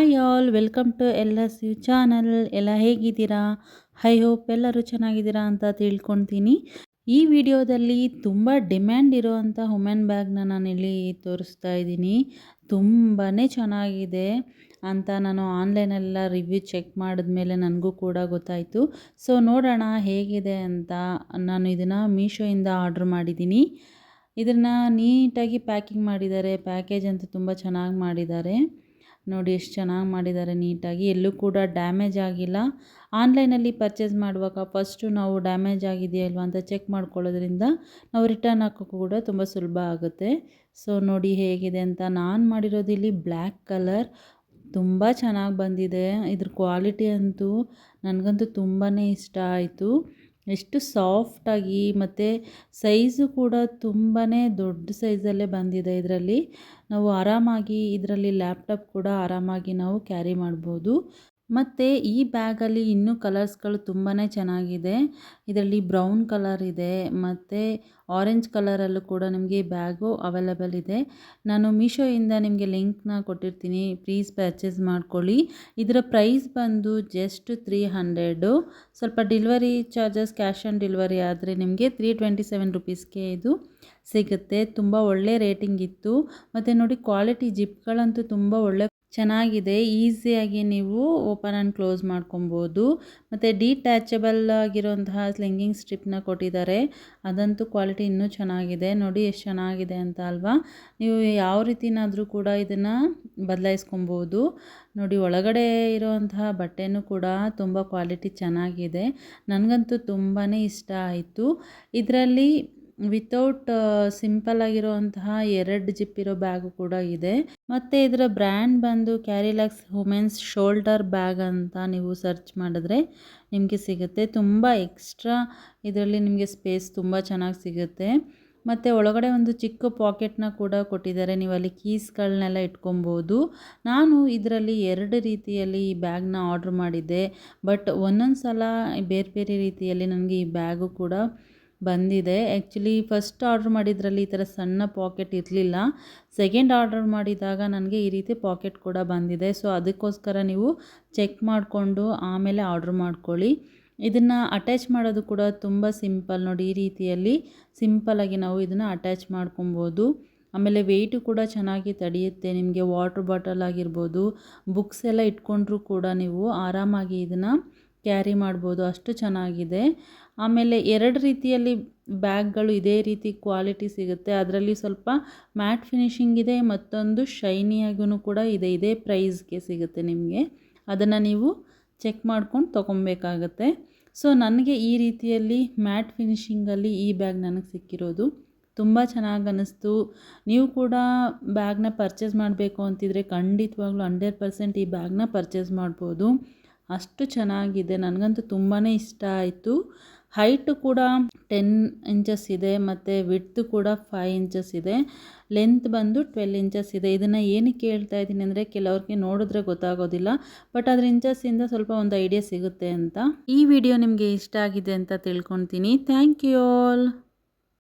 Hi all, welcome to LS U channel. ಎಲ್ಲ ಹೇಗಿದ್ದೀರಾ? I hope ಎಲ್ಲರೂ ಚೆನ್ನಾಗಿದ್ದೀರಾ ಅಂತ ತಿಳ್ಕೊತೀನಿ. ಈ ವಿಡಿಯೋದಲ್ಲಿ ತುಂಬ ಡಿಮ್ಯಾಂಡ್ ಇರೋವಂಥ ವುಮೆನ್ ಬ್ಯಾಗ್ನ ನಾನಿಲ್ಲಿ ತೋರಿಸ್ತಾ ಇದ್ದೀನಿ. ತುಂಬಾ ಚೆನ್ನಾಗಿದೆ ಅಂತ ನಾನು ಆನ್ಲೈನೆಲ್ಲ ರಿವ್ಯೂ ಚೆಕ್ ಮಾಡಿದ್ಮೇಲೆ ನನಗೂ ಕೂಡ ಗೊತ್ತಾಯಿತು. ಸೊ ನೋಡೋಣ ಹೇಗಿದೆ ಅಂತ. ನಾನು ಇದನ್ನು ಮೀಶೋಯಿಂದ ಆರ್ಡ್ರ್ ಮಾಡಿದ್ದೀನಿ. ಇದನ್ನು ನೀಟಾಗಿ ಪ್ಯಾಕಿಂಗ್ ಮಾಡಿದ್ದಾರೆ. ಪ್ಯಾಕೇಜ್ ಅಂತೂ ತುಂಬ ಚೆನ್ನಾಗಿ ಮಾಡಿದ್ದಾರೆ. ನೋಡಿ ಎಷ್ಟು ಚೆನ್ನಾಗಿ ಮಾಡಿದ್ದಾರೆ, ನೀಟಾಗಿ ಎಲ್ಲೂ ಕೂಡ ಡ್ಯಾಮೇಜ್ ಆಗಿಲ್ಲ. ಆನ್ಲೈನಲ್ಲಿ ಪರ್ಚೇಸ್ ಮಾಡುವಾಗ ಫಸ್ಟು ನಾವು ಡ್ಯಾಮೇಜ್ ಆಗಿದೆಯಾ ಇಲ್ವಾ ಅಂತ ಚೆಕ್ ಮಾಡ್ಕೊಳ್ಳೋದ್ರಿಂದ ನಾವು ರಿಟರ್ನ್ ಹಾಕೋಕ್ಕೂ ಕೂಡ ತುಂಬ ಸುಲಭ ಆಗುತ್ತೆ. ಸೊ ನೋಡಿ ಹೇಗಿದೆ ಅಂತ. ನಾನು ಮಾಡಿರೋದು ಇಲ್ಲಿ ಬ್ಲ್ಯಾಕ್ ಕಲರ್. ತುಂಬ ಚೆನ್ನಾಗಿ ಬಂದಿದೆ. ಇದ್ರ ಕ್ವಾಲಿಟಿ ಅಂತೂ ನನಗಂತೂ ತುಂಬಾ ಇಷ್ಟ ಆಯಿತು. ಎಷ್ಟು ಸಾಫ್ಟಾಗಿ ಮತ್ತು ಸೈಜು ಕೂಡ ತುಂಬಾ ದೊಡ್ಡ ಸೈಜಲ್ಲೇ ಬಂದಿದೆ. ಇದರಲ್ಲಿ ನಾವು ಆರಾಮಾಗಿ ಇದರಲ್ಲಿ ಲ್ಯಾಪ್ಟಾಪ್ ಕೂಡ ಆರಾಮಾಗಿ ನಾವು ಕ್ಯಾರಿ ಮಾಡ್ಬೋದು. ಮತ್ತು ಈ ಬ್ಯಾಗಲ್ಲಿ ಇನ್ನೂ ಕಲರ್ಸ್ಗಳು ತುಂಬಾ ಚೆನ್ನಾಗಿದೆ. ಇದರಲ್ಲಿ ಬ್ರೌನ್ ಕಲರ್ ಇದೆ ಮತ್ತು ಆರೆಂಜ್ ಕಲರಲ್ಲೂ ಕೂಡ ನಿಮಗೆ ಬ್ಯಾಗು ಅವೈಲೇಬಲ್ ಇದೆ. ನಾನು ಮೀಶೋಯಿಂದ ನಿಮಗೆ ಲಿಂಕ್ನ ಕೊಟ್ಟಿರ್ತೀನಿ, ಪ್ಲೀಸ್ ಪರ್ಚೇಸ್ ಮಾಡ್ಕೊಳ್ಳಿ. ಇದರ ಪ್ರೈಸ್ ಬಂದು ಜಸ್ಟ್ 300. ಸ್ವಲ್ಪ delivery charges cash on delivery ಆದರೆ ನಿಮಗೆ 327 ರುಪೀಸ್ಗೆ ಇದು ಸಿಗುತ್ತೆ. ತುಂಬ ಒಳ್ಳೆ ರೇಟಿಂಗ್ ಇತ್ತು. ಮತ್ತು ನೋಡಿ ಕ್ವಾಲಿಟಿ ಜಿಪ್ಗಳಂತೂ ತುಂಬ ಒಳ್ಳೆ ಚೆನ್ನಾಗಿದೆ. ಈಸಿಯಾಗಿ ನೀವು ಓಪನ್ ಆ್ಯಂಡ್ ಕ್ಲೋಸ್ ಮಾಡ್ಕೊಬೋದು. ಮತ್ತು ಡಿಟ್ಯಾಚಬಲ್ ಆಗಿರೋಂತಹ ಸ್ಲಿಂಗಿಂಗ್ ಸ್ಟ್ರಿಪ್ನ ಕೊಟ್ಟಿದ್ದಾರೆ. ಅದಂತೂ ಕ್ವಾಲಿಟಿ ಇನ್ನೂ ಚೆನ್ನಾಗಿದೆ. ನೋಡಿ ಎಷ್ಟು ಚೆನ್ನಾಗಿದೆ ಅಂತ ಅಲ್ವಾ? ನೀವು ಯಾವ ರೀತಿನಾದರೂ ಕೂಡ ಇದನ್ನು ಬದಲಾಯಿಸ್ಕೊಬೋದು. ನೋಡಿ ಒಳಗಡೆ ಇರೋವಂತಹ ಬಟ್ಟೆನೂ ಕೂಡ ತುಂಬ ಕ್ವಾಲಿಟಿ ಚೆನ್ನಾಗಿದೆ. ನನಗಂತೂ ತುಂಬಾ ಇಷ್ಟ ಆಯಿತು. ಇದರಲ್ಲಿ ವಿತೌಟ್ ಸಿಂಪಲ್ ಆಗಿರುವಂತಹ 2 ಜಿಪ್ ಇರೋ ಬ್ಯಾಗು ಕೂಡ ಇದೆ. ಮತ್ತು ಇದರ ಬ್ರ್ಯಾಂಡ್ ಬಂದು ಕ್ಯಾರಿಲಾಕ್ಸ್ ವುಮೆನ್ಸ್ ಶೋಲ್ಡರ್ ಬ್ಯಾಗ್ ಅಂತ ನೀವು ಸರ್ಚ್ ಮಾಡಿದ್ರೆ ನಿಮಗೆ ಸಿಗುತ್ತೆ. ತುಂಬ ಎಕ್ಸ್ಟ್ರಾ ಇದರಲ್ಲಿ ನಿಮಗೆ ಸ್ಪೇಸ್ ತುಂಬ ಚೆನ್ನಾಗಿ ಸಿಗುತ್ತೆ. ಮತ್ತು ಒಳಗಡೆ ಒಂದು ಚಿಕ್ಕ ಪಾಕೆಟ್ನ ಕೂಡ ಕೊಟ್ಟಿದ್ದಾರೆ. ನೀವು ಅಲ್ಲಿ ಕೀಸ್ಗಳನ್ನೆಲ್ಲ ಇಟ್ಕೊಬೋದು. ನಾನು ಇದರಲ್ಲಿ 2 ರೀತಿಯಲ್ಲಿ ಈ ಬ್ಯಾಗ್ನ ಆರ್ಡ್ರ್ ಮಾಡಿದ್ದೆ. ಬಟ್ ಒಂದೊಂದು ಸಲ ಬೇರೆ ಬೇರೆ ರೀತಿಯಲ್ಲಿ ನನಗೆ ಈ ಬ್ಯಾಗು ಕೂಡ ಬಂದಿದೆ. ಆ್ಯಕ್ಚುಲಿ ಫಸ್ಟ್ ಆರ್ಡ್ರ್ ಮಾಡಿದ್ರಲ್ಲಿ ಈ ಥರ ಸಣ್ಣ ಪಾಕೆಟ್ ಇರಲಿಲ್ಲ. ಸೆಕೆಂಡ್ ಆರ್ಡರ್ ಮಾಡಿದಾಗ ನನಗೆ ಈ ರೀತಿ ಪಾಕೆಟ್ ಕೂಡ ಬಂದಿದೆ. ಸೊ ಅದಕ್ಕೋಸ್ಕರ ನೀವು ಚೆಕ್ ಮಾಡಿಕೊಂಡು ಆಮೇಲೆ ಆರ್ಡ್ರ್ ಮಾಡ್ಕೊಳ್ಳಿ. ಇದನ್ನು ಅಟ್ಯಾಚ್ ಮಾಡೋದು ಕೂಡ ತುಂಬ ಸಿಂಪಲ್. ನೋಡಿ ಈ ರೀತಿಯಲ್ಲಿ ಸಿಂಪಲ್ಲಾಗಿ ನಾವು ಇದನ್ನು ಅಟ್ಯಾಚ್ ಮಾಡ್ಕೊಬೋದು. ಆಮೇಲೆ ವೆಯ್ಟು ಕೂಡ ಚೆನ್ನಾಗಿ ತಡೆಯುತ್ತೆ. ನಿಮಗೆ ವಾಟರ್ ಬಾಟಲ್ ಆಗಿರ್ಬೋದು, ಬುಕ್ಸ್ ಎಲ್ಲ ಇಟ್ಕೊಂಡ್ರೂ ಕೂಡ ನೀವು ಆರಾಮಾಗಿ ಇದನ್ನು ಕ್ಯಾರಿ ಮಾಡ್ಬೋದು, ಅಷ್ಟು ಚೆನ್ನಾಗಿದೆ. ಆಮೇಲೆ 2 ರೀತಿಯಲ್ಲಿ ಬ್ಯಾಗ್ಗಳು ಇದೇ ರೀತಿ ಕ್ವಾಲಿಟಿ ಸಿಗುತ್ತೆ. ಅದರಲ್ಲಿ ಸ್ವಲ್ಪ ಮ್ಯಾಟ್ ಫಿನಿಶಿಂಗ್ ಇದೆ, ಮತ್ತೊಂದು ಶೈನಿಯಾಗೂ ಕೂಡ ಇದೆ. ಇದೇ ಪ್ರೈಸ್ಗೆ ಸಿಗುತ್ತೆ ನಿಮಗೆ. ಅದನ್ನು ನೀವು ಚೆಕ್ ಮಾಡ್ಕೊಂಡು ತೊಗೊಬೇಕಾಗತ್ತೆ. ಸೊ ನನಗೆ ಈ ರೀತಿಯಲ್ಲಿ ಮ್ಯಾಟ್ ಫಿನಿಶಿಂಗಲ್ಲಿ ಈ ಬ್ಯಾಗ್ ನನಗೆ ಸಿಕ್ಕಿರೋದು ತುಂಬ ಚೆನ್ನಾಗಿ ಅನ್ನಿಸ್ತು. ನೀವು ಕೂಡ ಬ್ಯಾಗ್ನ ಪರ್ಚೇಸ್ ಮಾಡಬೇಕು ಅಂತಿದ್ರೆ ಖಂಡಿತವಾಗ್ಲೂ 100% ಈ ಬ್ಯಾಗ್ನ ಪರ್ಚೇಸ್ ಮಾಡ್ಬೋದು. ಅಷ್ಟು ಚೆನ್ನಾಗಿದೆ. ನನಗಂತೂ ತುಂಬಾ ಇಷ್ಟ ಆಯಿತು. ಹೈಟು ಕೂಡ 10 ಇಂಚಸ್ ಇದೆ ಮತ್ತು ವಿಡ್ತ್ ಕೂಡ 5 ಇಂಚಸ್ ಇದೆ. ಲೆಂತ್ ಬಂದು 12 ಇಂಚಸ್ ಇದೆ. ಇದನ್ನು ಏನಕ್ಕೆ ಹೇಳ್ತಾ ಇದ್ದೀನಿ ಅಂದರೆ ಕೆಲವ್ರಿಗೆ ನೋಡಿದ್ರೆ ಗೊತ್ತಾಗೋದಿಲ್ಲ, ಬಟ್ ಅದರ ಇಂಚಸ್ಸಿಂದ ಸ್ವಲ್ಪ ಒಂದು ಐಡಿಯಾ ಸಿಗುತ್ತೆ ಅಂತ. ಈ ವಿಡಿಯೋ ನಿಮಗೆ ಇಷ್ಟ ಆಗಿದೆ ಅಂತ ತಿಳ್ಕೊತೀನಿ. Thank you all.